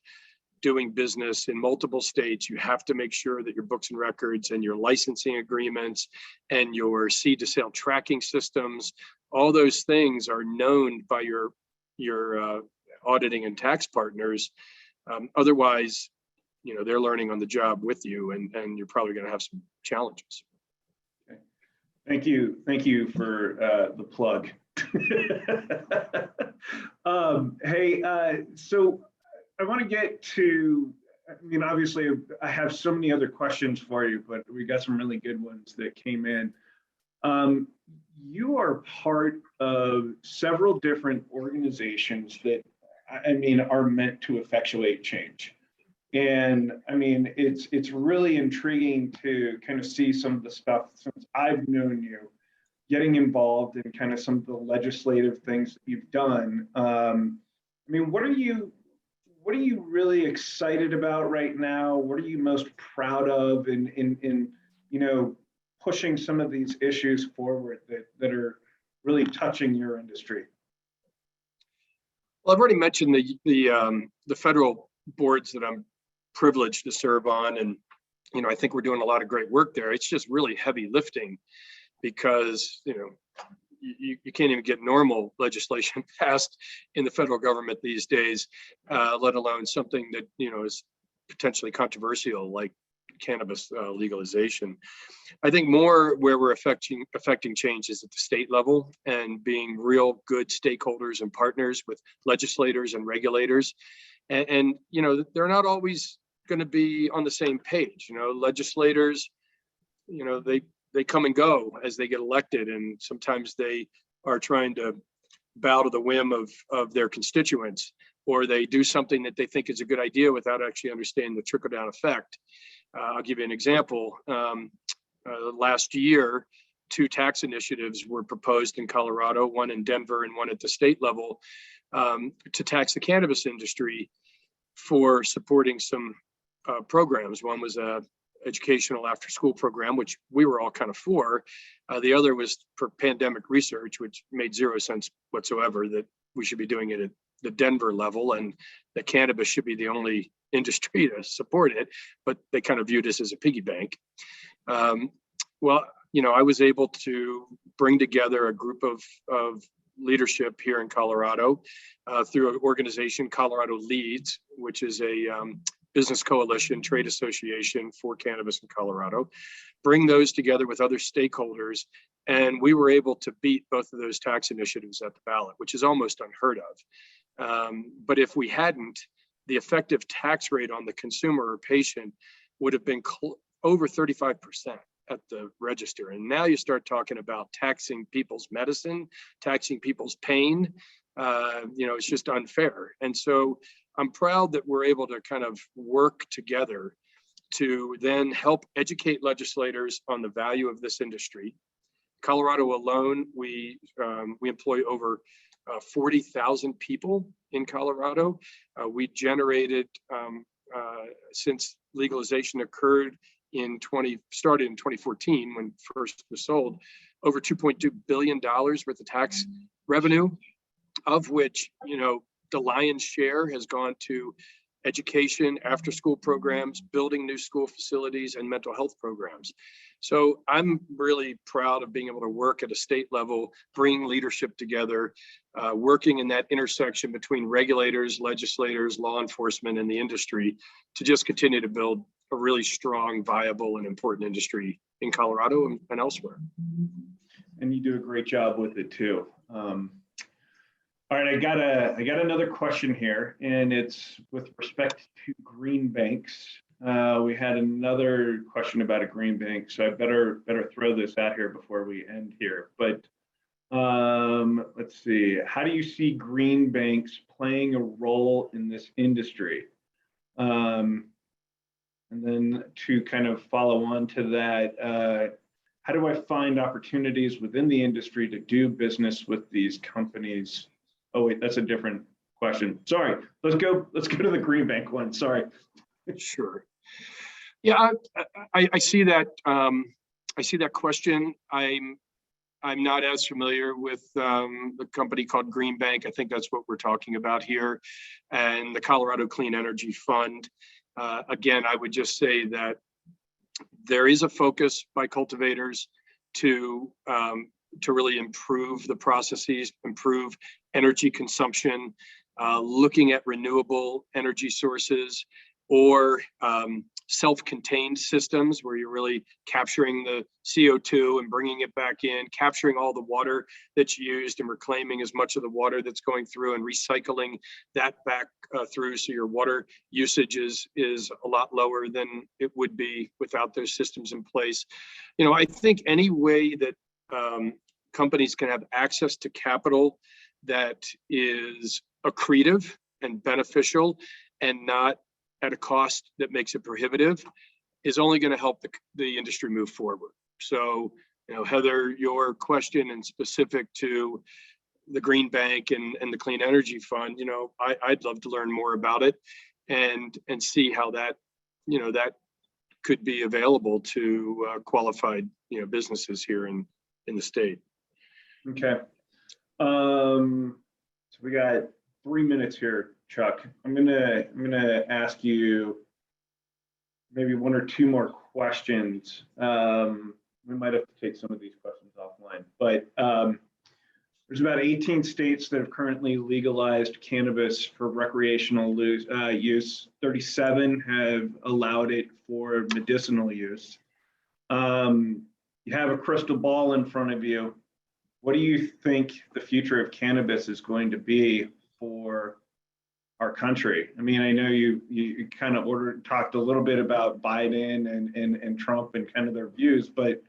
doing business in multiple states. You have to make sure that your books and records and your licensing agreements and your seed to sale tracking systems, all those things are known by your auditing and tax partners, Otherwise, they're learning on the job with you, and you're probably going to have some challenges. Okay. Thank you for the plug. Hey, so I want to get to, obviously I have so many other questions for you, but we got some really good ones that came in. You are part of several different organizations that, are meant to effectuate change. And it's really intriguing to kind of see some of the stuff since I've known you, getting involved in kind of some of the legislative things that you've done. What are you really excited about right now? What are you most proud of in pushing some of these issues forward that are really touching your industry? Well, I've already mentioned the federal boards that I'm privileged to serve on, and I think we're doing a lot of great work there. It's just really heavy lifting because you can't even get normal legislation passed in the federal government these days, let alone something that is potentially controversial like cannabis legalization. I think more where we're affecting change is at the state level and being real good stakeholders and partners with legislators and regulators. And they're not always going to be on the same page. Legislators, they come and go as they get elected, and sometimes they are trying to bow to the whim of their constituents, or they do something that they think is a good idea without actually understanding the trickle-down effect. I'll give you an example. Last year, 2 tax initiatives were proposed in Colorado, one in Denver and one at the state level, to tax the cannabis industry for supporting some programs. One was a educational after-school program, which we were all kind of for. The other was for pandemic research, which made 0 sense whatsoever that we should be doing it at the Denver level, and that cannabis should be the only industry to support it, but they kind of viewed us as a piggy bank. Well, I was able to bring together a group of leadership here in Colorado through an organization, Colorado Leads, which is a business coalition, trade association for cannabis in Colorado, bring those together with other stakeholders. And we were able to beat both of those tax initiatives at the ballot, which is almost unheard of. But if we hadn't, the effective tax rate on the consumer or patient would have been over 35% at the register. And now you start talking about taxing people's medicine, taxing people's pain. It's just unfair. And so I'm proud that we're able to kind of work together to then help educate legislators on the value of this industry. Colorado alone, we employ over 40,000 people in Colorado. We generated, since legalization occurred started in 2014 when first was sold, over $2.2 billion worth of tax revenue, of which, the lion's share has gone to education, after-school programs, building new school facilities, and mental health programs. So I'm really proud of being able to work at a state level, bring leadership together, working in that intersection between regulators, legislators, law enforcement, and the industry to just continue to build a really strong, viable, and important industry in Colorado and elsewhere. And you do a great job with it too. All right, I got another question here, and it's with respect to green banks. We had another question about a green bank, so I better throw this out here before we end here. But let's see, how do you see green banks playing a role in this industry? And then to kind of follow on to that, how do I find opportunities within the industry to do business with these companies? Oh wait, that's a different question. Sorry. Let's go to the green bank one. Sorry. Sure. Yeah, I see that. I see that question. I'm not as familiar with the company called Green Bank. I think that's what we're talking about here, and the Colorado Clean Energy Fund. Again, I would just say that there is a focus by cultivators to really improve the processes, improve energy consumption, looking at renewable energy sources, or self-contained systems where you're really capturing the CO2 and bringing it back in, capturing all the water that's used and reclaiming as much of the water that's going through and recycling that back through, so your water usage is a lot lower than it would be without those systems in place. I think any way that companies can have access to capital that is accretive and beneficial and not at a cost that makes it prohibitive is only going to help the industry move forward. So, Heather, your question and specific to the Green Bank and the Clean Energy Fund, I'd love to learn more about it and see how that, that could be available to qualified, businesses here in the state. Okay. So we got 3 minutes here, Chuck. I'm gonna ask you maybe 1 or 2 more questions. We might have to take some of these questions offline, but there's about 18 states that have currently legalized cannabis for recreational use. 37 have allowed it for medicinal use. You have a crystal ball in front of you. What do you think the future of cannabis is going to be for our country? I mean, I know you kind of talked a little bit about Biden and Trump and kind of their views, but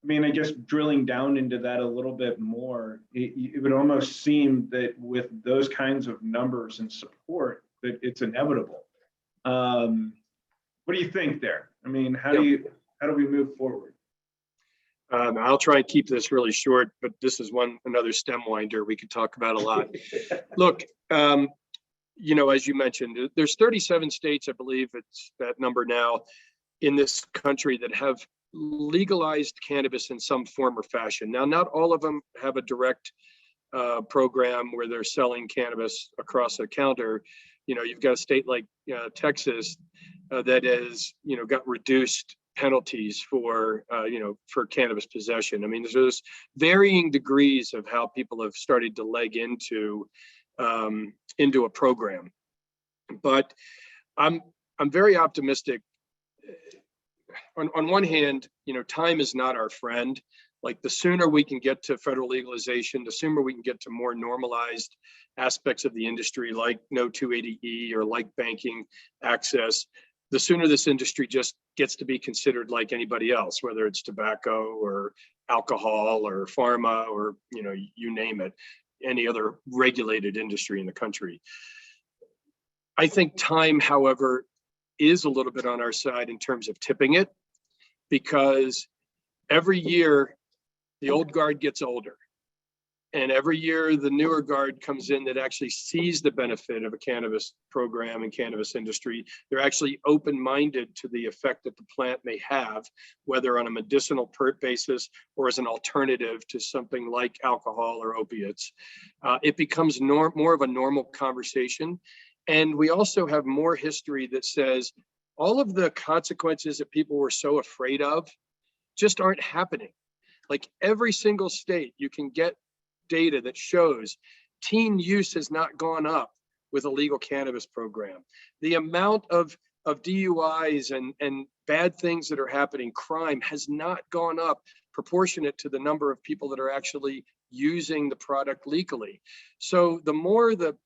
I mean, I guess drilling down into that a little bit more, it would almost seem that with those kinds of numbers and support, that it's inevitable. What do you think there? I mean, how do we move forward? I'll try and keep this really short, but this is another stem winder we could talk about a lot. Look, as you mentioned, there's 37 states, I believe it's that number now, in this country that have legalized cannabis in some form or fashion. Now, not all of them have a direct program where they're selling cannabis across the counter. You've got a state like Texas that has, got reduced penalties for cannabis possession. I mean, there's varying degrees of how people have started to leg into a program, but I'm very optimistic. On one hand, time is not our friend. Like, the sooner we can get to federal legalization, the sooner we can get to more normalized aspects of the industry, like no 280E or like banking access, the sooner this industry just gets to be considered like anybody else, whether it's tobacco or alcohol or pharma or, you name it, any other regulated industry in the country. I think time, however, is a little bit on our side in terms of tipping it, because every year the old guard gets older. And every year the newer guard comes in that actually sees the benefit of a cannabis program and cannabis industry. They're actually open-minded to the effect that the plant may have, whether on a medicinal basis or as an alternative to something like alcohol or opiates. It becomes more of a normal conversation. And we also have more history that says all of the consequences that people were so afraid of just aren't happening. Like, every single state, you can get data that shows teen use has not gone up with a legal cannabis program. The amount of DUIs and bad things that are happening, crime, has not gone up proportionate to the number of people that are actually using the product legally. So the more the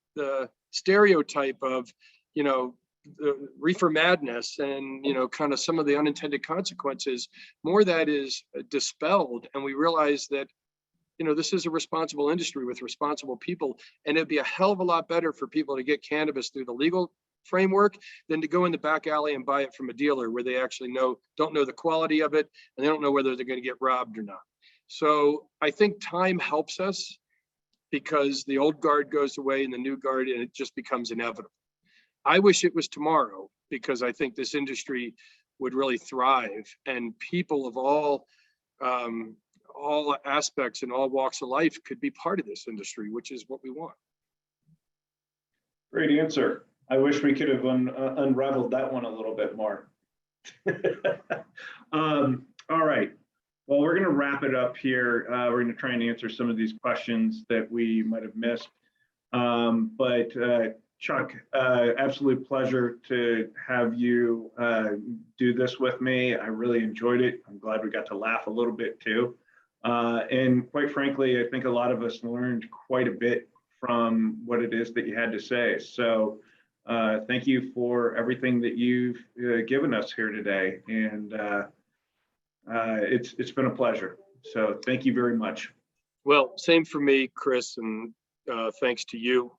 stereotype of, the reefer madness and, kind of some of the unintended consequences, more that is dispelled, and we realize that this is a responsible industry with responsible people, and it'd be a hell of a lot better for people to get cannabis through the legal framework than to go in the back alley and buy it from a dealer where they actually don't know the quality of it, and they don't know whether they're going to get robbed or not. So I think time helps us, because the old guard goes away and the new guard, and it just becomes inevitable. I wish it was tomorrow, because I think this industry would really thrive, and people of all aspects and all walks of life could be part of this industry, which is what we want. Great answer. I wish we could have unraveled that one a little bit more. All right. Well, we're going to wrap it up here. We're going to try and answer some of these questions that we might have missed. But Chuck, absolute pleasure to have you do this with me. I really enjoyed it. I'm glad we got to laugh a little bit too. And quite frankly, I think a lot of us learned quite a bit from what it is that you had to say. So thank you for everything that you've given us here today. And it's been a pleasure. So thank you very much. Well, same for me, Chris, and thanks to you.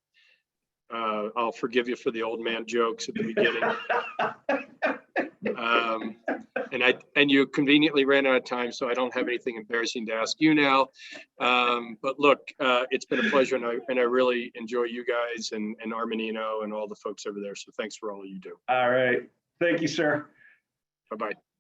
I'll forgive you for the old man jokes at the beginning. And you conveniently ran out of time, so I don't have anything embarrassing to ask you now. But look, it's been a pleasure, and I really enjoy you guys and Armanino and all the folks over there. So thanks for all you do. All right. Thank you, sir. Bye-bye.